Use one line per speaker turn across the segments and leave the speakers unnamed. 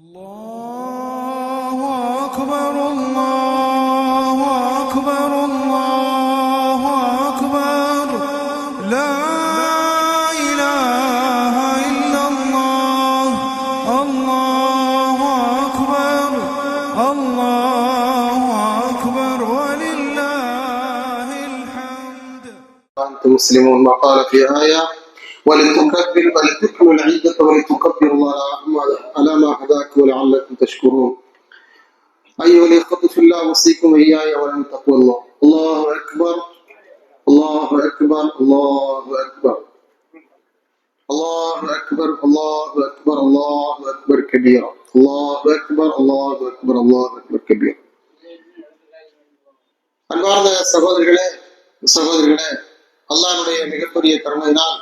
الله أكبر الله أكبر الله أكبر لا إله إلا الله الله أكبر الله أكبر ولله الحمد.
أنتم مسلمون ما قال في آية ولتكبروا العدة ولتكبروا الله على ما هداكم ولعلكم تشكرون. أيها الإخوة في الله أوصيكم إياي ولن تقوا الله. الله أكبر الله أكبر الله أكبر الله أكبر الله أكبر الله أكبر كبيرا الله أكبر الله أكبر الله أكبر كبيرا. அன்பார்ந்த சகோதரர்களே அல்லாஹ்வுடைய மிகப்பெரிய கருணையினால்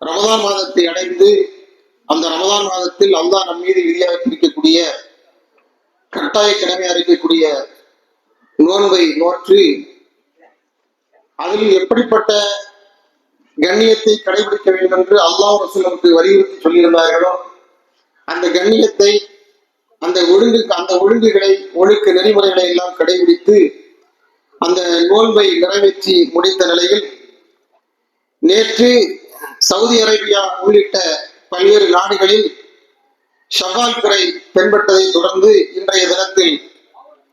ரமதான் மாதத்தை அடைந்து அந்த ரமதான் மாதத்தில் அல்லாஹ் நம் மீது விதியாக்கி இருக்கக்கூடிய கட்டாய கடமை அறிக்கக்கூடிய நோன்பை நோற்று அதில் எப்படிப்பட்ட கண்ணியத்தை கடைபிடிக்க வேண்டும் என்று அல்லாஹ் ரசூல் நமக்கு வலியுறுத்தி சொல்லியிருந்தார்களோ அந்த கண்ணியத்தை அந்த ஒழுங்குகளை ஒழுக்க நெறிமுறைகளை எல்லாம் கடைபிடித்து அந்த நோன்பை நிறைவேற்றி முடித்த நிலையில் நேற்று சவுதி அரேபியா உள்ளிட்ட பல்வேறு நாடுகளில் ஷவ்வால் பிறை தென்பட்டதை தொடர்ந்து இன்றைய தினத்தில்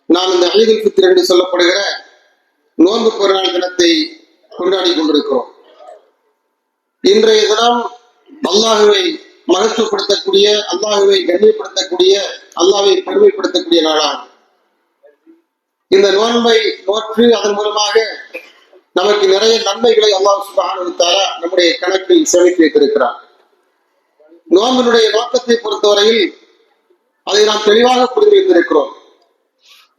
நாம் இந்த ஈதுல் ஃபித்ர் என்று சொல்லப்படுகிற நோன்பு பெருநாள் தினத்தை கொண்டாடி கொண்டிருக்கிறோம். இன்றைய தினம் அல்லாஹுவை மகத்துவப்படுத்தக்கூடிய, அல்லாஹுவை கண்ணியப்படுத்தக்கூடிய, அல்லாஹ்வை பெருமைப்படுத்தக்கூடிய நாளாகும். இந்த நோன்பை நோற்று அதன் மூலமாக நமக்கு நிறைய நன்மைகளை அல்லாஹ் சுப்ஹானஹு வ தஆலா நம்முடைய கணக்கில் சேமித்து வைத்திருக்கிறார். நோன்பினுடைய நோக்கத்தை பொறுத்தவரையில் அதை நாம் தெளிவாக புரிந்து வைத்திருக்கிறோம்.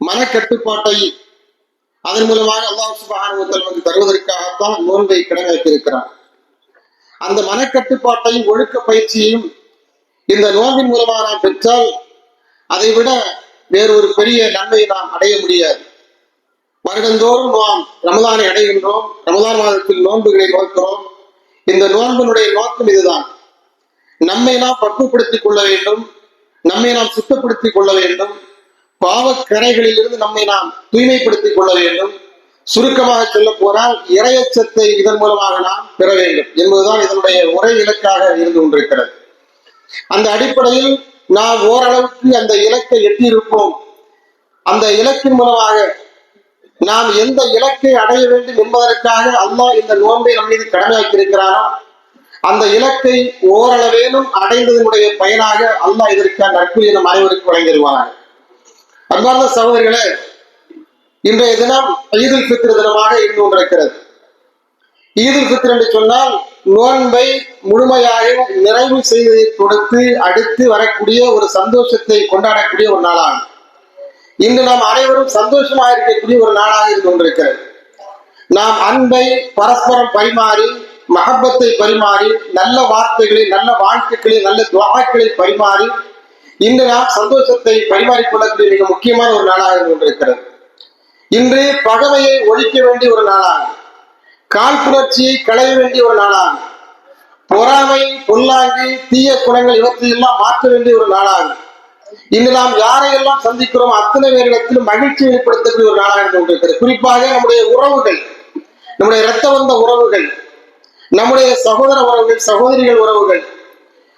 மனக்கட்டுப்பாட்டை அதன் மூலமாக அல்லாஹ் சுப்ஹானஹு வ தஆலா நமக்கு தருவதற்காகத்தான் நோன்பை கடமை வைத்திருக்கிறார். அந்த மனக்கட்டுப்பாட்டையும் ஒழுக்க பயிற்சியையும் இந்த நோன்பின் மூலமாக நாம் பெற்றால் அதை விட வேறொரு பெரிய நன்மையை நாம் அடைய முடியாது. வருடந்தோறும் நாம் ரமதானை அடைகின்றோம், ரமதான் மாதத்தில் நோன்புகளை நோக்கிறோம். இந்த நோன்பினுடைய நோக்கம் இதுதான். நம்மை நாம் பக்குவப்படுத்திக் கொள்ள வேண்டும், நம்மை நாம் சுத்தப்படுத்திக் கொள்ள வேண்டும், பாவக்கரைகளில் இருந்து நம்மை நாம் தூய்மைப்படுத்திக் கொள்ள வேண்டும். சுருக்கமாக சொல்ல போனால் இறையச்சத்தை இதன் மூலமாக நாம் பெற வேண்டும் என்பதுதான் இதனுடைய ஒரே இலக்காக இருந்து கொண்டிருக்கிறது. அந்த அடிப்படையில் நாம் ஓரளவுக்கு அந்த இலக்கை எட்டியிருப்போம். அந்த இலக்கின் மூலமாக நாம் எந்த இலக்கை அடைய வேண்டும் என்பதற்காக அல்லாஹ் இந்த நோன்பை நம் மீது கடமையாக்கி இருக்கிறானோ அந்த இலக்கை ஓரளவேனும் அடைந்ததனுடைய பயனாக அல்லாஹ் இதற்கான நற்கூலியை நம் அனைவருக்கு வழங்கிடுவார்கள். அன்பார்ந்த சகோதரர்களே, இன்றைய தினம் ஈதுல் ஃபித்ர் தினமாக இருந்து கொண்டிருக்கிறது. ஈதுல் ஃபித்ர் என்று சொன்னால் நோன்பை முழுமையாக நிறைவு செய்வதை கொடுத்து அடுத்து வரக்கூடிய ஒரு சந்தோஷத்தை கொண்டாடக்கூடிய ஒரு நாளாகும். இன்று நாம் அனைவரும் சந்தோஷமாக இருக்கக்கூடிய ஒரு நாளாக இருந்து கொண்டிருக்கிறது. நாம் அன்பை பரஸ்பரம் பரிமாறி, மஹப்பத்தை பரிமாறி, நல்ல வார்த்தைகளை, நல்ல வாழ்த்துக்களை, நல்ல துஆக்களை பரிமாறி இன்று நாம் சந்தோஷத்தை பரிமாறிக்கொள்ளக்கூடிய மிக முக்கியமான ஒரு நாளாக இருந்து கொண்டிருக்கிறது. இன்று பகைமையை ஒழிக்க வேண்டிய ஒரு நாளாகும். காழ்ப்புணர்ச்சியை களைய வேண்டிய ஒரு நாளாகும். பொறாமை, பொல்லாங்கு, தீய குணங்கள் இவற்றையெல்லாம் மாற்ற வேண்டிய ஒரு நாளாகும். இன்று நாம் யாரையெல்லாம் சந்திக்கிறோம் அத்தனை பேரிடத்திலும் மகிழ்ச்சி வெளிப்படுத்தக்கூடிய ஒரு நாளாக இருந்து கொண்டிருக்கிறது. குறிப்பாக நம்முடைய உறவுகள், நம்முடைய இரத்த வந்த உறவுகள், நம்முடைய சகோதர உறவுகள், சகோதரிகள் உறவுகள்,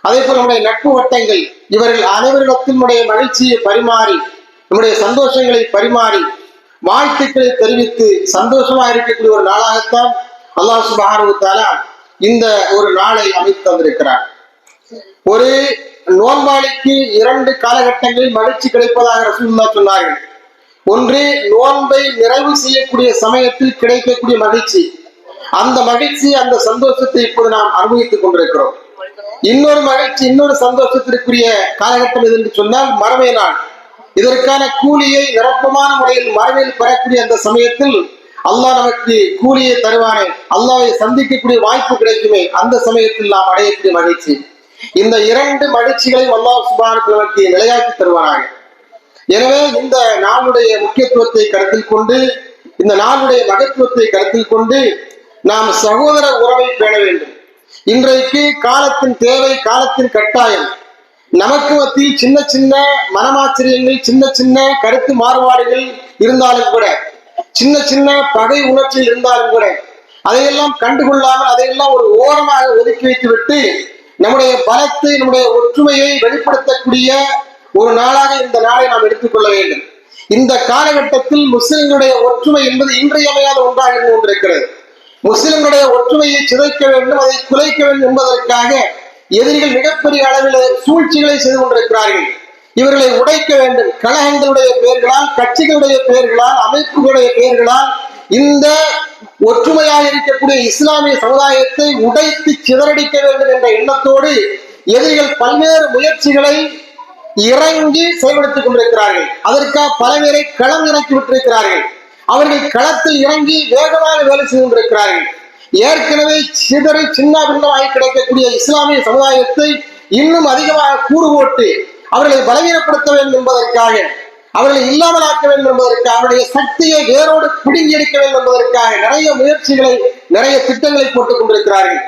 அதே போல நம்முடைய நட்பு வட்டங்கள், இவர்கள் அனைவரிடத்திலும் நம்முடைய மகிழ்ச்சியை பரிமாறி, நம்முடைய சந்தோஷங்களை பரிமாறி, வாழ்த்துக்களை தெரிவித்து சந்தோஷமாக இருக்கக்கூடிய ஒரு நாளாகத்தான் அல்லாஹ் சுப்ஹானஹு வ தஆலா இந்த ஒரு நாளை அமைத்து தந்திருக்கிறார். ஒரு நோன்பாளிக்கு 2 காலகட்டங்களில் மகிழ்ச்சி கிடைப்பதாக ரசூலுல்லாஹ் சொன்னார்கள். ஒன்று, நோன்பை நிறைவு செய்யக்கூடிய சமயத்தில் கிடைக்கக்கூடிய மகிழ்ச்சி. அந்த மகிழ்ச்சி, அந்த சந்தோஷத்தை இப்போது நாம் அனுபவித்துக் கொண்டிருக்கிறோம். இன்னொரு மகிழ்ச்சி, இன்னொரு சந்தோஷத்திற்குரிய காலகட்டம் எது என்று சொன்னால் மறுமை நாள். இதற்கான கூலியை நிரப்பமான முறையில் மறுமையில் பெறக்கூடிய அந்த சமயத்தில் அல்லாஹ் நமக்கு கூலியை தருவானே, அல்லாஹ்வை சந்திக்கக்கூடிய வாய்ப்பு கிடைக்குமே, அந்த சமயத்தில் நாம் அடையக்கூடிய மகிழ்ச்சி. இந்த 2 மகிழ்ச்சிகளையும் அல்லாஹ் சுப்ஹானஹு நமக்கு நிலையாக்கி தருவானாக. எனவே இந்த நாளுடைய முக்கியத்துவத்தை கருத்தில் கொண்டு, இந்த நாளுடைய மகத்துவத்தை கருத்தில் கொண்டு நாம் சகோதர உறவை பேண வேண்டும். இன்றைக்கு காலத்தின் தேவை, காலத்தின் கட்டாயம். நமக்கு மத்தியில் சின்ன சின்ன மனமாச்சரியங்கள், சின்ன சின்ன கருத்து மாறுபாடுகள் இருந்தாலும் கூட, சின்ன சின்ன பகை உணர்ச்சி இருந்தாலும் கூட, அதையெல்லாம் கண்டுகொள்ளாமல் அதையெல்லாம் ஒரு ஓரமாக ஒதுக்கி வைத்து விட்டு நம்முடைய பலத்தை, நம்முடைய ஒற்றுமையை வெளிப்படுத்தக்கூடிய ஒரு நாளாக இந்த நாளை நாம் எடுத்துக்கொள்ள வேண்டும். இந்த காலகட்டத்தில் முஸ்லிம்களுடைய ஒற்றுமை என்பது இன்றியமையாத ஒன்றாக இருந்து கொண்டிருக்கிறது. முஸ்லிம்களுடைய ஒற்றுமையை சிதைக்க வேண்டும், அதை குலைக்க வேண்டும் என்பதற்காக எதிரிகள் மிகப்பெரிய அளவில் சூழ்ச்சிகளை செய்து கொண்டிருக்கிறார்கள். இவர்களை உடைக்க வேண்டும். கழகங்களுடைய பெயர்களால், கட்சிகளுடைய பெயர்களால், அமைப்புகளுடைய பெயர்களால் இந்த ஒற்றுமையாக இருக்கக்கூடிய இஸ்லாமிய சமுதாயத்தை உடைத்து சிதறடிக்க வேண்டும் என்ற எண்ணத்தோடு எதிரிகள் பல்வேறு முயற்சிகளை இறங்கி செயல்படுத்திக் கொண்டிருக்கிறார்கள். அதற்காக பல பேரை களம் இறக்கி விட்டிருக்கிறார்கள். அவர்கள் களத்தில் இறங்கி வேகமாக வேலை செய்து கொண்டிருக்கிறார்கள். ஏற்கனவே சிதறி சின்ன பின்னமாகி கிடைக்கக்கூடிய இஸ்லாமிய சமுதாயத்தை இன்னும் அதிகமாக கூறு போட்டு அவர்களை பலவீனப்படுத்த வேண்டும் என்பதற்காக, அவர்களை இல்லாமலாக்க வேண்டும் என்பதற்காக, அவருடைய சக்தியை வேரோடு பிடுங்கி எடுக்க வேண்டும் என்பதற்காக நிறைய முயற்சிகளை, நிறைய திட்டங்களை போட்டுக் கொண்டிருக்கிறார்கள்.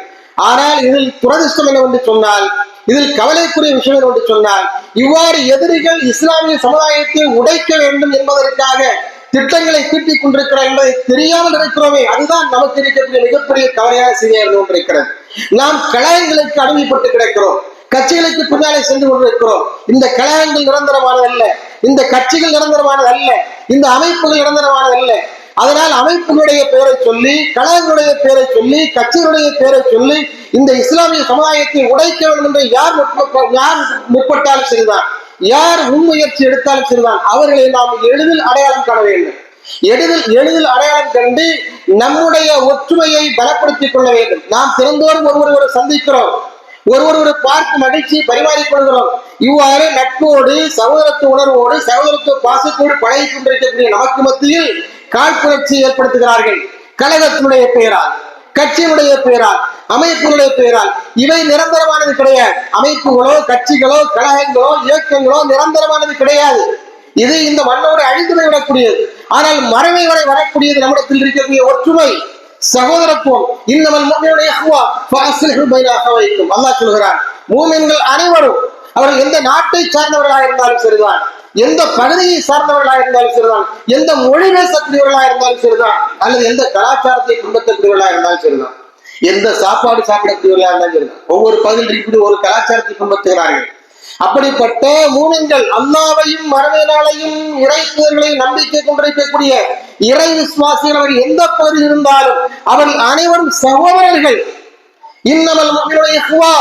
ஆனால் இதில் துரதிர்ஷ்டம் என்னவென்று சொன்னால், இதில் கவலைக்குரிய விஷயம் என்னவென்று சொன்னால், இவ்வாறு எதிரிகள் இஸ்லாமிய சமுதாயத்தை உடைக்க வேண்டும் என்பதற்காக திட்டங்களை தீட்டிக் கொண்டிருக்கிறார் என்பதை தெரியாமல் இருக்கிறோமே, அதுதான் நமக்கு இருக்கக்கூடிய மிகப்பெரிய கவலையாக செய்தியாக இருந்து கொண்டிருக்கிறது. நாம் கலகங்களுக்கு அடிமைப்பட்டு கிடக்கிறோம், கட்சிகளுக்கு பின்னாலே சென்று கொண்டிருக்கிறோம். இந்த கலகங்கள் நிரந்தரமானது அல்ல, இந்த கட்சிகள் நிரந்தரமானது அல்ல, இந்த அமைப்புகள் நிரந்தரமானது அல்ல. அதனால் அமைப்புகளுடைய பெயரை சொல்லி, கழகங்களுடைய பெயரை சொல்லி, கட்சிகளுடைய பெயரை சொல்லி இந்த இஸ்லாமிய சமுதாயத்தை உடைக்க வேண்டும் என்று யார் முற்பட்டாலும் சரிதான், யார் முன்முயற்சி எடுத்தாலும் சரிதான், அவர்களை நாம் எளிதில் அடையாளம் காண வேண்டும். எளிதில் அடையாளம் கண்டு நம்முடைய ஒற்றுமையை பலப்படுத்திக் கொள்ள வேண்டும். நாம் திறந்தோறும் ஒருவர் சந்திக்கிறோம், ஒருவர் பார்த்து மகிழ்ச்சியை பரிமாறிக்கொள்கிறோம். இவ்வாறு நட்போடு, சகோதரத்துவ உணர்வோடு, சகோதரத்துவ பாசத்தோடு பழகி கொண்டிருக்கக்கூடிய நமக்கு மத்தியில் காழ்ப்புணர்ச்சியை ஏற்படுத்துகிறார்கள். கழகத்தினுடைய பெயரால், கட்சியினுடைய பெயரால், அமைப்புகளுடைய பெயரால். இவை நிரந்தரமானது கிடையாது. அமைப்புகளோ, கட்சிகளோ, கழகங்களோ, இயக்கங்களோ நிரந்தரமானது கிடையாது. இது இந்த மண்ணோடு அழிந்து விடக்கூடியது. ஆனால் மறைவை வரை வரக்கூடியது நம்மிடத்தில் இருக்கக்கூடிய ஒற்றுமை, சகோதரத்துவம். இன்னமல் முஃமினூன இஹ்வா ஃபஅஸ்லிஹு பைன அஹவைக்கும். அல்லாஹ் சொல்கிறான், மூமின்கள் அனைவரும் அவர்கள் எந்த நாட்டை சார்ந்தவர்களாக இருந்தாலும் சரிதான், எந்த பகுதியை சார்ந்தவர்களாக இருந்தாலும் சரிதான், எந்த மொழி பேசக்கூடியவர்களாக இருந்தாலும் சரிதான், அல்லது எந்த கலாச்சாரத்தை பின்பற்றக்கூடியவர்களாக இருந்தாலும் சரிதான், எந்த சாப்பாடு சாப்பிடக்கூடியவர்களாக இருந்தாலும் சரிதான், ஒவ்வொரு பகுதியில் இருக்கக்கூடிய ஒரு கலாச்சாரத்தை பின்பற்றுகிறார்கள். அப்படிப்பட்ட மூமின்கள், அல்லாஹ்வையும் மறுமை நாளையும் இறை தூதர்களையும் நம்பிக்கை கொண்டிருக்கக்கூடிய இறை விசுவாசிகள் அவர் எந்த பகுதியில் இருந்தாலும் அவர்கள் அனைவரும் சகோதரர்கள். இன்னமல் முஃமினூன இஹ்வா.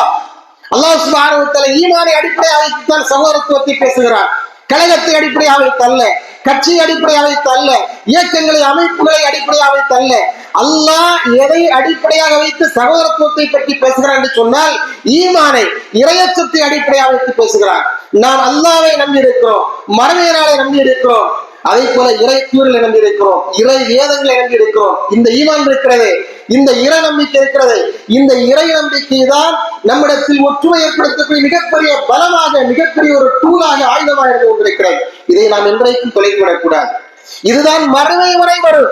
அல்லாஹ் சுப்ஹானஹு வ தஆலா ஈமானை அடிப்படையாக வைத்துத்தான் சகோதரத்துவத்தை பேசுகிறார். கழகத்தை அடிப்படையாக வைத்தல்ல, கட்சியை அடிப்படையாக வைத்தல்ல, இயக்கங்களை, அமைப்புகளை அடிப்படையாக வைத்தல்ல. அல்லாஹ் எதை அடிப்படையாக வைத்து சகோதரத்துவத்தை பற்றி பேசுகிறார் என்று சொன்னால், ஈமானை, இறையச்சத்தை அடிப்படையாக வைத்து பேசுகிறார். நாம் அல்லாஹ்வை நம்பி இருக்கிறோம், மறுமை நாளை நம்பி இருக்கிறோம், அதே போல இறை தூதர்களை நம்பி இருக்கிறோம், இறை வேதங்களை நம்பி இருக்கிறோம். இந்த ஈமான் இருக்கிறது, இந்த இறை நம்பிக்கை இருக்கிறது. இந்த இறை நம்பிக்கை தான் நம்மிடத்தில் ஒற்றுமை ஏற்படுத்தக்கூடிய மிகப்பெரிய பலமாக, மிகப்பெரிய ஒரு டூலாக, ஆயுதமாக இருந்து கொண்டிருக்கிறது. இதை நாம் என்றைக்கும் தொலைத்து விடக்கூடாது. இதுதான் மறுமை வரை வரும்,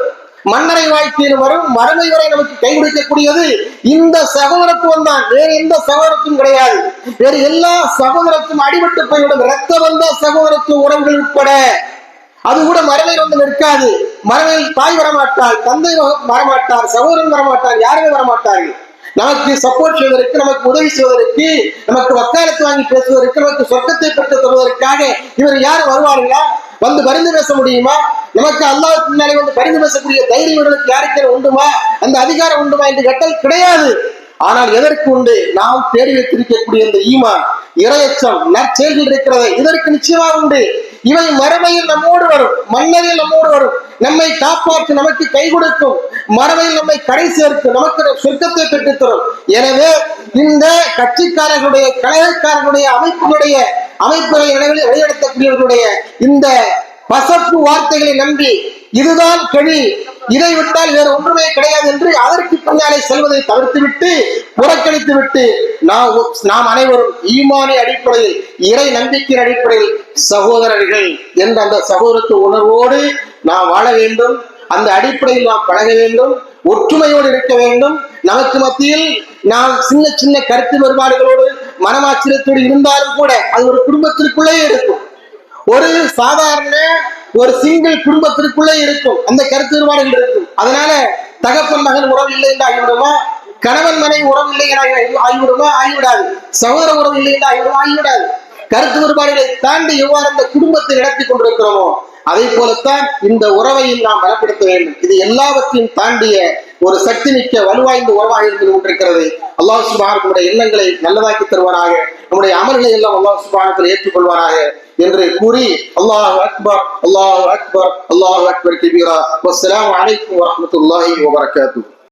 மன்னரை வாழ்க்கையில் வரும், மறுமை வரை நமக்கு கை கொடுக்கக்கூடியது இந்த சகோதரத்துவம் தான். வேறு எந்த சகோதரத்துவம் கிடையாது. வேறு எல்லா சகோதரத்துவம் அடிபட்டு போய்விடும். இரத்த வந்த சகோதரத்துவ உறவுகள் உட்பட அது கூட மறுமையில் வந்து நிற்காது. மறுமையில் தாய் வரமாட்டார், தந்தை வரமாட்டார், சகோதரன் வரமாட்டார், யாருமே வரமாட்டார்கள். நமக்கு சப்போர்ட் செய்வதற்கு, நமக்கு உதவி செய்வதற்கு, நமக்கு வக்காலத்து வாங்கி பேசுவதற்கு, நமக்கு சொர்க்கத்தை பெற்று தருவதற்காக இவர் யார் வருவார்களா? வந்து பரிந்து பேச முடியுமா? நமக்கு அல்லாஹ் பின்னாலே வந்து பரிந்து பேசக்கூடிய தைரியம் இவர்களுக்கு யாருக்கு உண்டுமா? அந்த அதிகாரம் உண்டுமா என்று கேட்டால் கிடையாது. ஆனால் எதற்கு உண்டு? நாம் தேடி வைத்திருக்கக்கூடிய இந்த ஈமான், இறையச்சம், நற்செயல்கள் இருக்கிறது, இதற்கு நிச்சயமாக உண்டு. இவை மறுமையில் நம்மோடு வரும், மன்னரில் நம்மோடு வரும், நம்மை காப்பாற்று, நமக்கு கை கொடுக்கும், மறுமையில் நம்மை கரை சேர்க்கும், நமக்கு சொர்க்கத்தை பெற்றுத்தரும். எனவே இந்த கட்சிக்காரர்களுடைய, கழகக்காரர்களுடைய, அமைப்புகளை வழிநடத்தக்கூடியவர்களுடைய இந்த பசப்பு வார்த்தைகளை நம்பி இதுதான் கெளி, இதை விட்டால் வேறு ஒன்றுமே கிடையாது என்று அதற்கு பின்னாலே செல்வதை தவிர்த்துவிட்டு, புறக்கணித்து விட்டு, நாம் அனைவரும் ஈமானின் அடிப்படையில், இறை நம்பிக்கையின் அடிப்படையில் சகோதரர்கள் என்ற அந்த சகோதரத்துவ உணர்வோடு நாம் வாழ வேண்டும். அந்த அடிப்படையில் நாம் பழக வேண்டும், ஒற்றுமையோடு இருக்க வேண்டும். நமக்கு மத்தியில் நாம் சின்ன சின்ன கருத்து வேறுபாடுகளோடு, மனமாச்சரியத்தோடு இருந்தாலும் கூட அது ஒரு குடும்பத்திற்குள்ளே இருக்கும். ஒரு சாதாரண ஒரு சிங்கிள் குடும்பத்திற்குள்ளே இருக்கும், அந்த கருத்து வேறுபாடுகள் இருக்கும். அதனால தகப்பன் மகன் உறவு இல்லை என்று ஆகிவிடுமா, கணவன் மனைவி உறவு இல்லை என ஆகிவிடுமா, ஆகிவிடாது. சகோதர உறவு இல்லை என்று ஆகிவிடுமா, ஆகிவிடாது. கருத்து வேறுபாடுகளை தாண்டி எவ்வாறு அந்த குடும்பத்தை நடத்தி கொண்டிருக்கிறோமோ அதை போலத்தான் இந்த உறவையும் நாம் பலப்படுத்த வேண்டும். இது எல்லாவற்றையும் தாண்டிய ஒரு சக்தி மிக்க வலுவாய்ந்த உறவாக இருந்து கொண்டிருக்கிறது. அல்லாஹ் சுப்ஹானஹு நம்முடைய எண்ணங்களை நல்லதாக்கி தருவாராக, நம்முடைய அமல்களை எல்லாம் அல்லாஹ் சுப்ஹானஹு ஏற்றுக்கொள்வாராக என்று கூறி அல்லாஹு அக்பர் அல்லாஹு அக்பர் அல்லாஹு அக்பர் கபீரா. வஸ்ஸலாமு அலைக்கும் வரஹ்மத்துல்லாஹி வபரகாத்துஹு.